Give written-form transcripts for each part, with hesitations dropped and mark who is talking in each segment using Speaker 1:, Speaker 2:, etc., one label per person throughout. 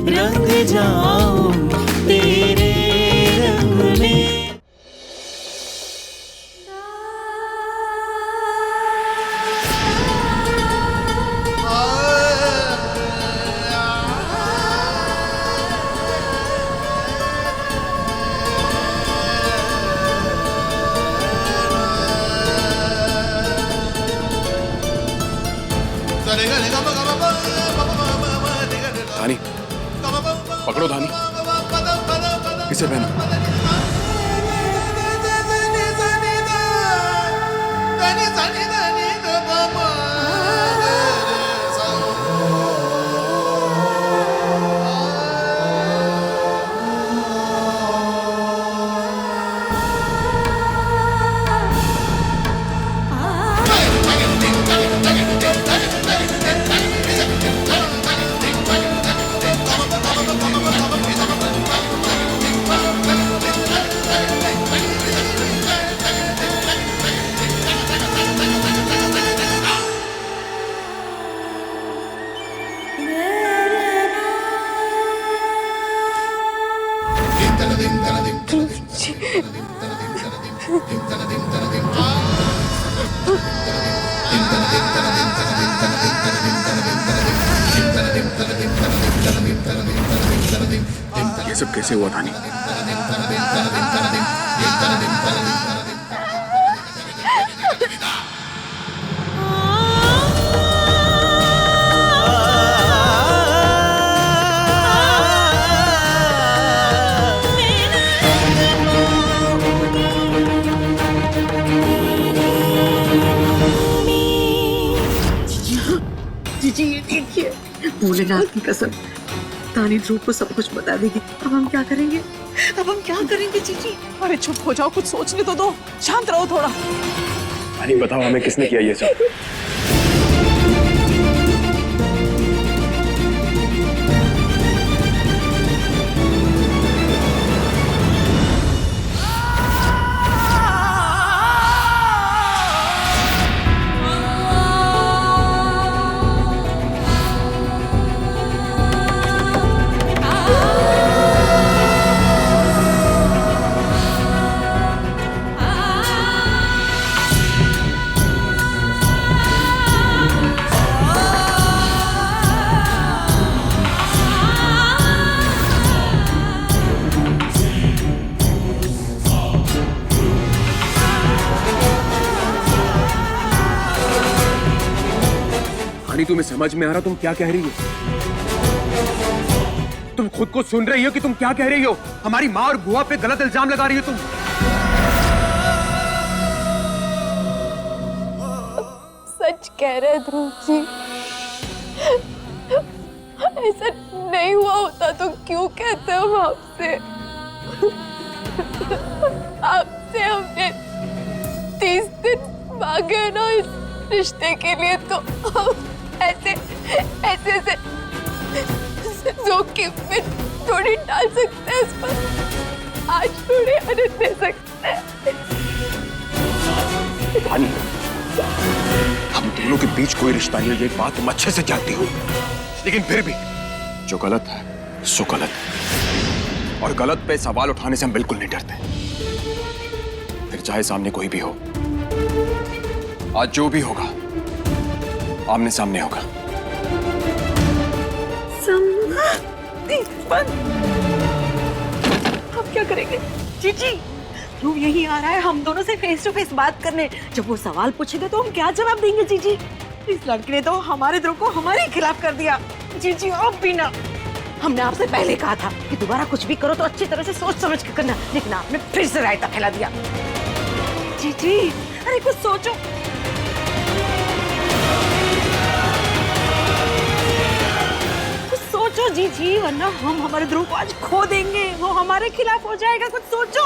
Speaker 1: रंग जाऊं तेरे रंग में।
Speaker 2: धानी, पकड़ो धानी, इसे पहनो। ये सब कैसे हुआ धानी?
Speaker 3: जीजी ये देखिए, भोलेनाथ की कसम, तानी ध्रुव को सब कुछ बता देगी। अब हम क्या करेंगे? अब हम क्या करेंगे जीजी?
Speaker 4: अरे चुप हो जाओ, कुछ सोचने तो दो, शांत रहो थोड़ा।
Speaker 2: धानी बताओ हमें किसने किया ये सब? तुम्हें समझ में आ रहा तुम क्या कह रही हो? तुम खुद को सुन रही हो कि तुम क्या कह रही हो? हमारी माँ और बुआ पे गलत इल्जाम लगा रही हो तुम।
Speaker 5: सच कह रहे ध्रुव जी, ऐसा नहीं हुआ होता तो क्यों कहते हम आपसे? आपसे हमने 30 दिन मांगे ना इस रिश्ते के लिए, तो हम ऐसे जोखिम में थोड़ी डाल सकते हैं इस पर, आज थोड़ी आनंद दे सकते हैं।
Speaker 2: हम दोनों के बीच कोई रिश्ता नहीं है, ये बात तुम अच्छे से जानती हो, लेकिन फिर भी जो गलत है सो गलत है, और गलत पे सवाल उठाने से हम बिल्कुल नहीं डरते, फिर चाहे सामने कोई भी हो। आज जो भी होगा आमने सामने होगा।
Speaker 3: अब क्या करेंगे जीजी? ध्रुव यही आ रहा है हम दोनों से फेस टू फेस बात करने। जब वो सवाल पूछेगा तो हम क्या जवाब देंगे जीजी? इस लड़की ने तो हमारे ध्रुव को हमारे खिलाफ कर दिया। जीजी अब भी ना, हमने आपसे पहले कहा था कि दोबारा कुछ भी करो तो अच्छी तरह से सोच समझ के करना, लेकिन आपने फिर से रायता फैला दिया। जीजी अरे कुछ सोचो। सोचो जीजी, वरना हम हमारे ध्रुव को आज खो देंगे, वो हमारे खिलाफ हो जाएगा। कुछ सोचो।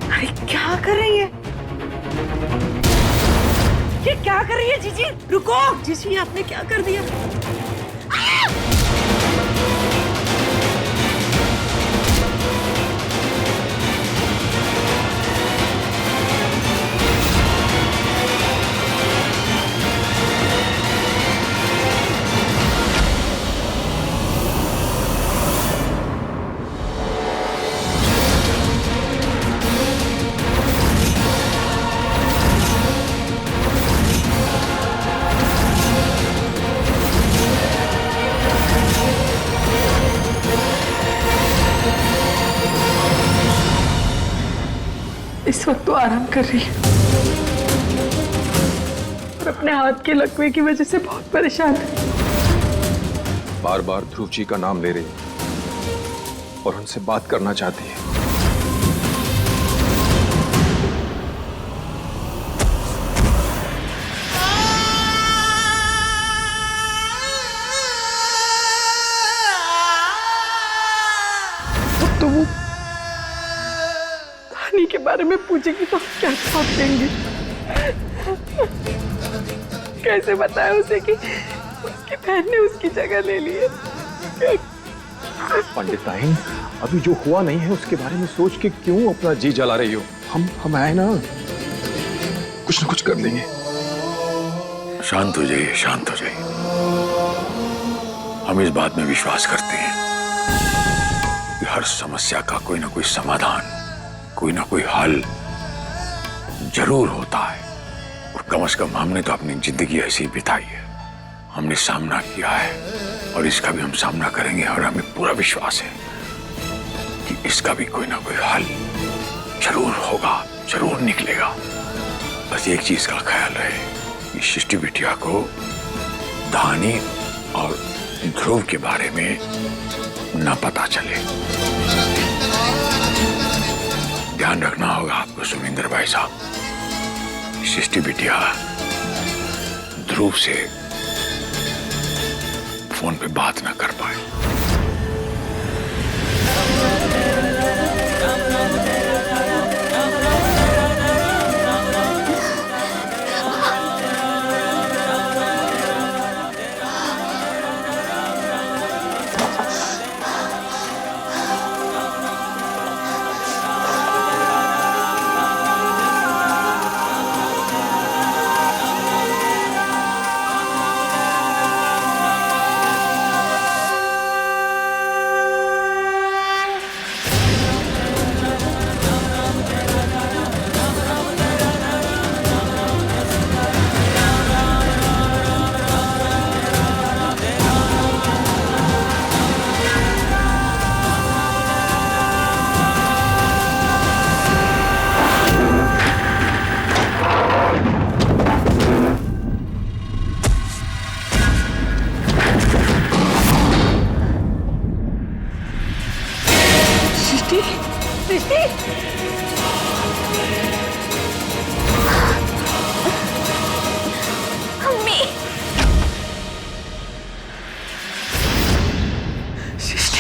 Speaker 3: अरे क्या कर रही है ये? क्या कर रही है जीजी? रुको जीजी, आपने क्या कर दिया? इस वक्त तो आराम कर रही है और अपने हाथ के लकवे की वजह से बहुत परेशान है।
Speaker 2: बार बार ध्रुव जी का नाम ले रही है और उनसे बात करना चाहती है।
Speaker 3: तो वो कहानी के बारे में पूछेगी तो हम क्या जवाब देंगे? कैसे बताए उसे कि उसकी बहन ने उसकी जगह ले ली है?
Speaker 2: पंडिताइन, अभी जो हुआ नहीं है उसके बारे में सोच के क्यों अपना जी जला रही हो? हम आए ना, कुछ ना कुछ कर लेंगे।
Speaker 6: शांत हो जाइए, शांत हो जाइए। हम इस बात में विश्वास करते हैं कि हर समस्या का कोई ना कोई समाधान, कोई ना कोई हल जरूर होता है। और कम से कम हमने तो अपनी जिंदगी ऐसी बिताई है, हमने सामना किया है और इसका भी हम सामना करेंगे। और हमें पूरा विश्वास है कि इसका भी कोई ना कोई हल जरूर होगा, जरूर निकलेगा। बस एक चीज का ख्याल रहे कि सृष्टि बिटिया को धानी और ध्रुव के बारे में न पता चले। ध्यान रखना होगा आपको सुमिंदर भाई साहब। सृष्टि बिटिया ध्रुव से फोन पे बात ना कर पाए।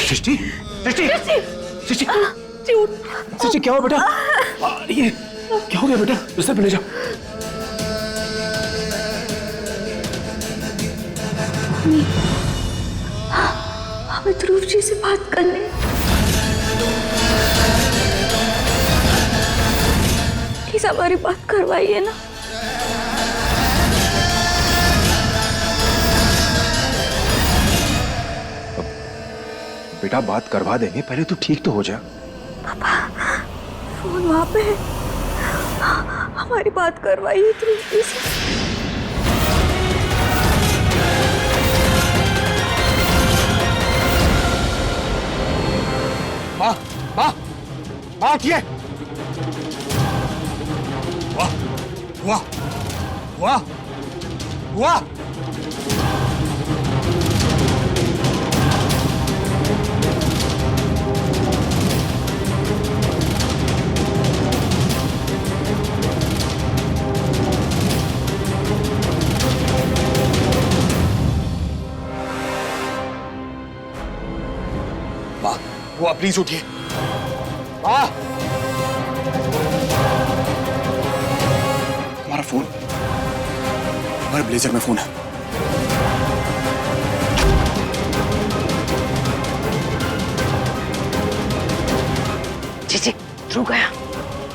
Speaker 2: सृष्टि, सृष्टि, सृष्टि, सृष्टि क्या हुआ बेटा? ये क्या हो गया बेटा? बिस्तर पे ले जाओ।
Speaker 5: हमें ध्रुव जी से बात करनी। प्लीज हमारी बात करवाइए ना।
Speaker 2: बेटा बात करवा देंगे, पहले तू ठीक तो हो जा।
Speaker 5: पापा फोन वहां पे है, हमारी बात करवाइए ध्रुव जी से।
Speaker 2: माँ, माँ, माँ उठिए। वाह, वाह, वाह, वाह। वो प्लीज उठिए। हमारा फोन, हमारे ब्लेजर में फोन है।
Speaker 3: जी ध्रुव गया।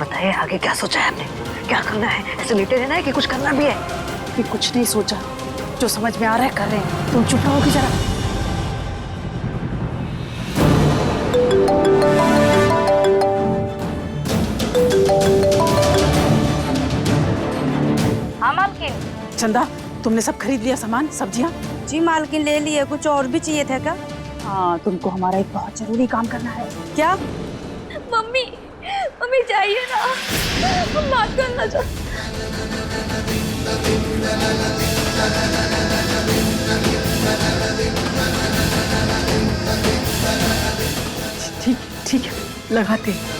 Speaker 3: बताइए आगे क्या सोचा है आपने? क्या करना है? ऐसे लेटे रहना है कि कुछ करना भी है?
Speaker 4: कि कुछ नहीं सोचा, जो समझ में आ रहा है कर रहे हैं। तुम चुप रहोगी जरा।
Speaker 7: हाँ मालकिन।
Speaker 4: चंदा, तुमने सब खरीद लिया सामान, सब्जियां?
Speaker 7: जी मालकिन ले लिए। कुछ और भी चाहिए था क्या?
Speaker 4: हाँ, तुमको हमारा एक बहुत जरूरी काम करना है।
Speaker 7: क्या?
Speaker 5: मम्मी हमें चाहिए ना, हम बात करना चाहते।
Speaker 3: ठीक ठीक है, लगाते हैं।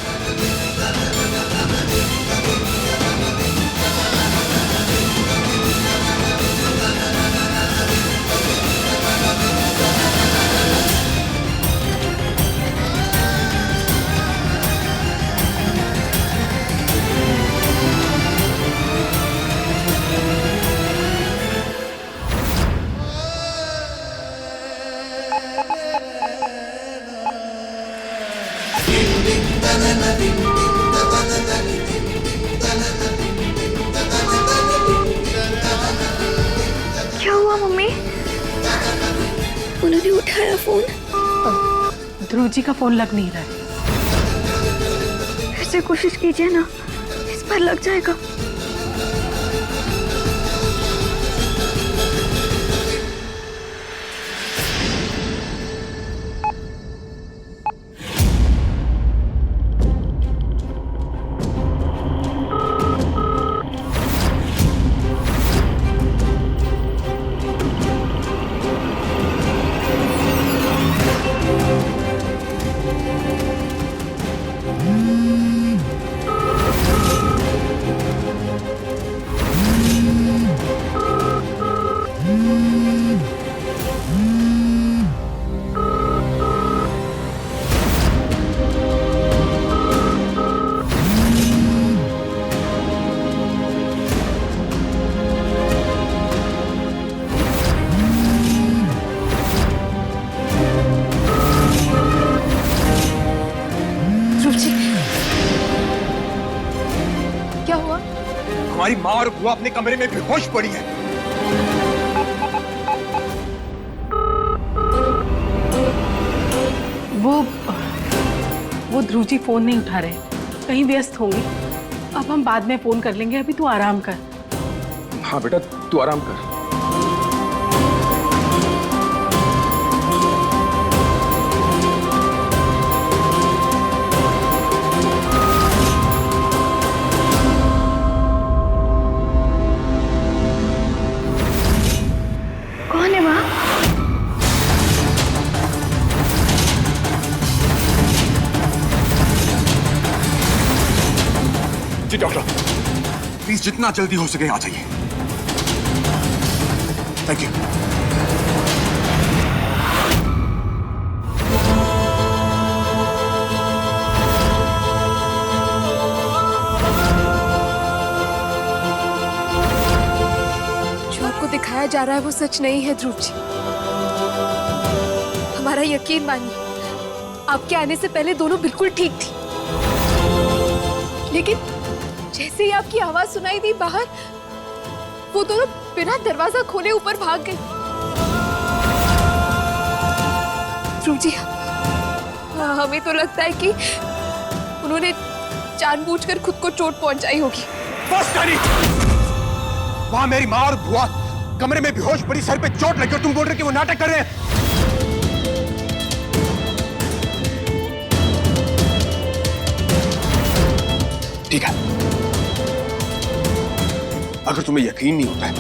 Speaker 5: क्या हुआ मम्मी? उन्होंने उठाया फोन?
Speaker 3: ध्रुव जी का फोन लग नहीं रहा है।
Speaker 5: फिर से कोशिश कीजिए ना, इस पर लग जाएगा। क्या हुआ?
Speaker 2: हमारी माँ और बुआ अपने कमरे में बेहोश पड़ी है।
Speaker 3: वो ध्रुव जी फोन नहीं उठा रहे, कहीं व्यस्त होंगी। अब हम बाद में फोन कर लेंगे, अभी तू आराम कर।
Speaker 2: हाँ बेटा, तू आराम कर।
Speaker 5: कौन है वहाँ?
Speaker 2: जी डॉक्टर, प्लीज जितना जल्दी हो सके आ जाइए। Thank you.
Speaker 5: जो आपको दिखाया जा रहा है वो सच नहीं है ध्रुव जी। हमारा यकीन मानिए, आपके आने से पहले दोनों बिल्कुल ठीक थी, लेकिन जैसे ही आपकी आवाज सुनाई दी बाहर, वो दोनों बिना दरवाजा खोले ऊपर भाग गए। ध्रुव जी, हमें तो लगता है कि उन्होंने जानबूझकर खुद को चोट पहुंचाई होगी।
Speaker 2: बस करी। वहां मेरी माँ और बुआ कमरे में बेहोश पड़ी, सर पे चोट लगी और तुम बोल रहे कि वो नाटक कर रहे हैं। ठीक है, अगर तुम्हें यकीन नहीं होता है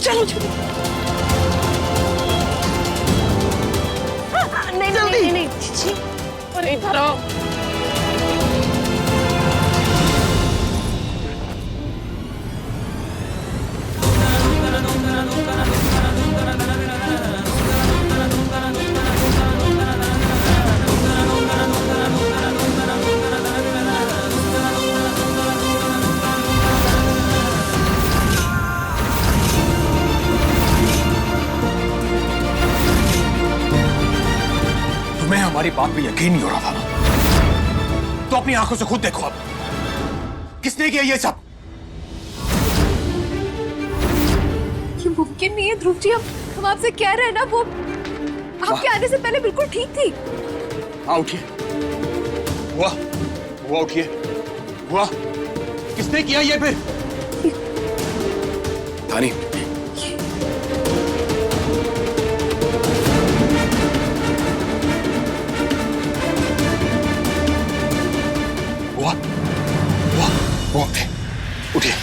Speaker 3: चलो
Speaker 5: नहीं,
Speaker 3: अरे इधर आओ।
Speaker 2: तुम्हें हमारी बात पे यकीन नहीं हो रहा था, तो अपनी आंखों से खुद देखो। अब किसने किया ये सब?
Speaker 5: ये मुमकिन नहीं है ध्रुव जी, हम आपसे कह रहे हैं ना, वो आपके आने से पहले बिल्कुल ठीक थी।
Speaker 2: हाँ उठिए, हुआ उठिए, हुआ किसने किया ये फिर? धानी, वो उठिए।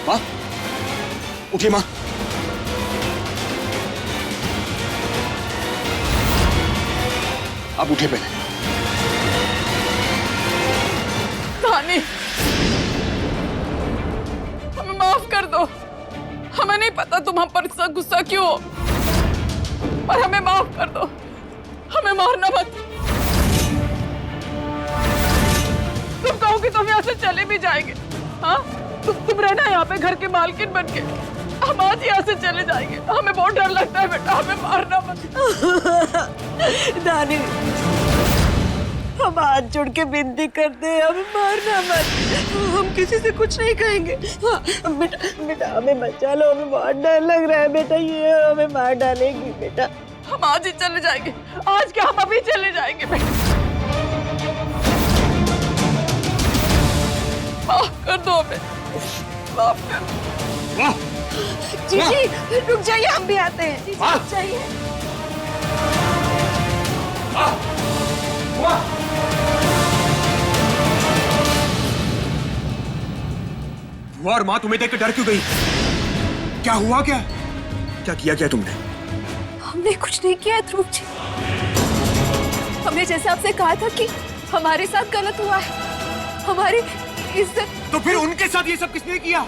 Speaker 2: माँ, उठिए माँ। अब उठिए पहले।
Speaker 5: धानी, हमें माफ कर दो। हमें नहीं पता तुम हम पर इतना गुस्सा क्यों हो, पर हमें माफ कर दो। हमें मारना मत। तुम कहोगे तुम यहाँ से चले भी जाएंगे। हाँ, तुम रहना यहाँ पे घर के मालकिन बन के। हम आज यहाँ से चले जाएंगे। हमें बहुत डर लगता है बेटा, हमें मारना मत।
Speaker 3: दानी, हम हाथ जोड़ के विनती करते हैं, हमें मारना मत। हम किसी से कुछ नहीं कहेंगे। हाँ, बेटा हमें बचा लो, हमें बहुत डर लग रहा है बेटा, ये हमें मार डालेगी बेटा।
Speaker 5: हम आज ही चले जाएंगे। आज क्या, हम अभी चले जाएंगे बेटा। माफ कर दो हमें, माफ कर।
Speaker 3: जीजी रुक जाइए, हम भी आते हैं। जीजी रुक जाइए।
Speaker 2: बुआ और माँ तुम्हें देख के डर क्यों गई? क्या हुआ? क्या किया तुमने?
Speaker 5: हमने कुछ नहीं किया ध्रुव जी। हमने जैसे आपसे कहा था कि हमारे साथ गलत हुआ है, हमारी इज्जत।
Speaker 2: तो फिर उनके साथ ये सब किसने किया?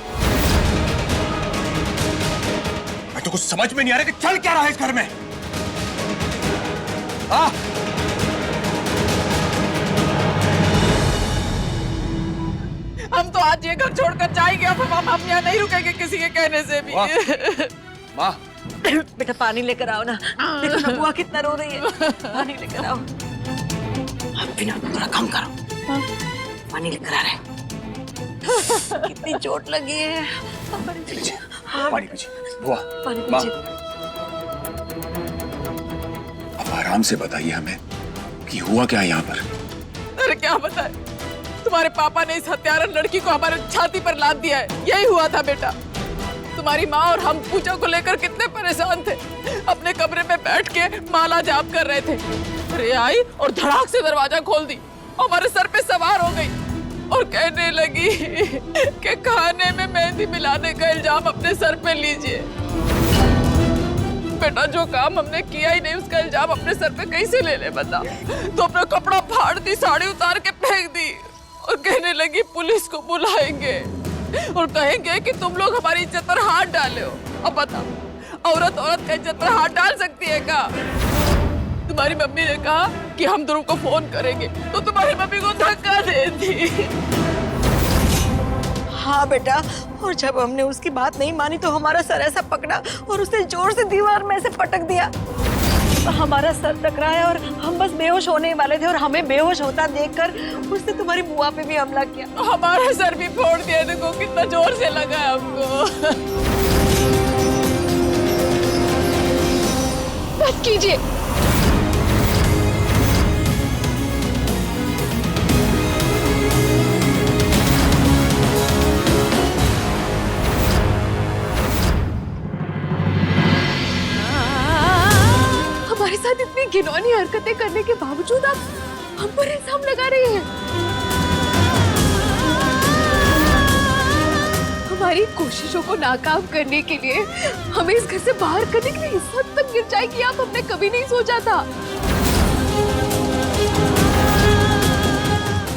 Speaker 2: मैं तो कुछ समझ में नहीं आ रहा कि चल क्या रहा है इस घर में।
Speaker 5: हम तो आज ये घर छोड़कर जाएंगे। अब हम यहाँ नहीं रुकेंगे किसी के कहने से भी।
Speaker 2: माँ,
Speaker 3: बेटा पानी लेकर आओ ना। देखो ना बुआ कितना रो रही है। पानी लेकर आओ। बिना थोड़ा कम करो। पानी लेकर आ रहे हैं। कितनी चोट लगी है।
Speaker 2: लीजिए पानी पीजिए। बुआ,
Speaker 3: पानी
Speaker 2: माँ,
Speaker 3: पीजिए।
Speaker 6: अब आराम से बताइए हमें कि हुआ क्या यहाँ पर?
Speaker 5: अरे क्या बताए, तुम्हारे पापा ने इस हत्यारन लड़की को हमारे छाती पर लाद दिया है। यही हुआ था बेटा। तुम्हारी माँ और हम पूजा को लेकर कितने परेशान थे। अपने कमरे में बैठ के माला जाप कर रहे थे। रे आई और धड़ाक से दरवाजा खोल दी, हमारे सर पे सवार हो गई और कहने लगी कि खाने में मेहंदी मिलाने का इल्जाम अपने सर पे लीजिए। बेटा जो काम हमने किया ही नहीं उसका इल्जाम अपने सर पे कैसे ले ले बता। तो अपना कपड़ा फाड़ दी, साड़ी उतार के फेंक दी और कहने लगी पुलिस को बुलाएंगे और कहेंगे कि तुम लोग हमारी इज्जत पर हाथ डाले हो। अब बता, औरत का इज्जत पर हाथ डाल सकती है क्या? तुम्हारी मम्मी ने कहा कि हम ध्रुव को फोन करेंगे, तो तुम्हारी मम्मी को धक्का दे दी।
Speaker 3: हाँ बेटा, और जब हमने उसकी बात नहीं मानी तो हमारा सर ऐसा पकड़ा और उसने जोर से दीवार में से पटक दिया। हमारा सर टकराया और हम बस बेहोश होने वाले थे और हमें बेहोश होता देखकर उसने तुम्हारी बुआ पे भी हमला किया।
Speaker 5: हमारा सर भी फोड़ दिया। देखो कितना जोर से लगा है हमको। बस कीजिए। हमारे साथ इतनी घिनौनी हरकतें करने के बावजूद आप हम पर इल्जाम लगा रही हैं। हमारी कोशिशों को नाकाम करने के लिए हमें इस घर से बाहर करने के लिए इस हद तक गिर जाएगी आप हमने कभी नहीं सोचा था।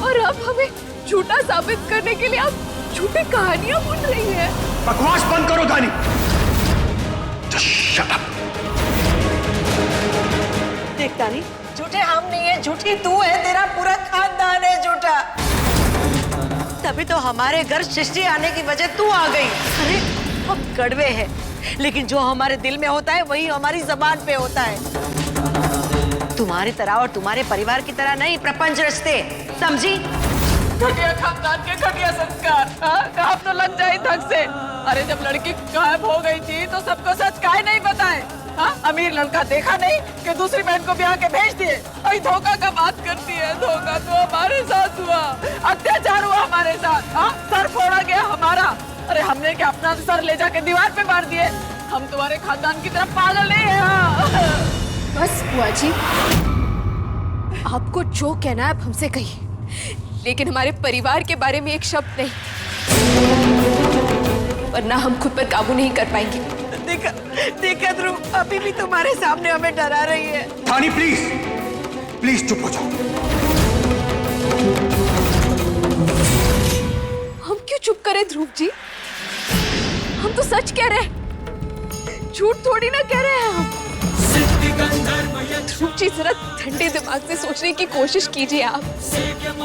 Speaker 5: और अब हमें झूठा साबित करने के लिए आप झूठी कहानियां बुन रही हैं।
Speaker 2: बकवास बंद करो दानी। Just shut up.
Speaker 3: देख दानी, झूठे हम नहीं है, झूठी तू है, तेरा पूरा खानदान है झूठा। तभी तो हमारे घर सृष्टि आने की वजह तू आ गई। अरे हम कड़वे हैं, लेकिन जो हमारे दिल में होता है वही हमारी जबान पे होता है। तुम्हारी तरह और तुम्हारे परिवार की तरह नहीं प्रपंच रचते, समझी?
Speaker 5: घटिया खानदान के घटिया संस्कार। काम तो लग जाए धक से। अरे जब लड़की गायब हो गई थी तो सबको सच काहे नहीं बताए? हाँ, अमीर लड़का देखा नहीं कि दूसरी बहन को ब्याह के भेज दिए। अरे धोखा का बात करती है, धोखा तो हमारे साथ हुआ, अत्याचार हुआ हमारे साथ, हाँ, सर फोड़ा गया हमारा। अरे हमने क्या अपना सर ले जाके दीवार पे मार दिए? हम तुम्हारे खानदान की तरफ पागल नहीं है। हाँ।
Speaker 8: बस बुआ जी, आपको जो कहना है आप हमसे कहिए, लेकिन हमारे परिवार के बारे में एक शब्द नहीं, वरना हम खुद पर काबू नहीं कर पाएंगे।
Speaker 3: देखा ध्रुव, अभी भी तुम्हारे सामने हमें डरा रही है।
Speaker 2: रानी प्लीज प्लीज चुप हो जाओ।
Speaker 8: हम क्यों चुप करें ध्रुव जी? हम तो सच कह रहे हैं, झूठ थोड़ी ना कह रहे हैं हम। ध्रुव जी जरा ठंडे दिमाग से सोचने की कोशिश कीजिए आप।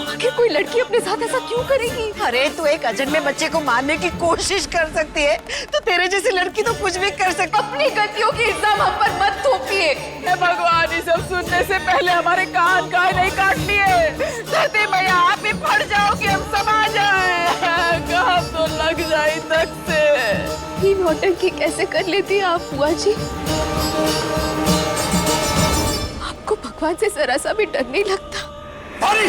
Speaker 8: आखिर कोई लड़की अपने साथ ऐसा क्यों करेगी?
Speaker 3: अरे तू एक अजन्मे बच्चे को मारने की कोशिश कर सकती है, तो तेरे जैसी लड़की तो कुछ भी कर सकती।
Speaker 8: अपनी गलतियों की इल्जाम हम पर मत थोपिए।
Speaker 5: हे भगवान, ये सब सुनने से पहले हमारे कान काहे नहीं काट लिए? धरती मैया आप ही फट जाओ कि हम समा जाए। कहाँ तो लग जाए तक से।
Speaker 8: ये नौटंकी कैसे कर लेती है आप बुआ जी? आपको भगवान से जरा सा भी डर नहीं लगता?
Speaker 2: रानी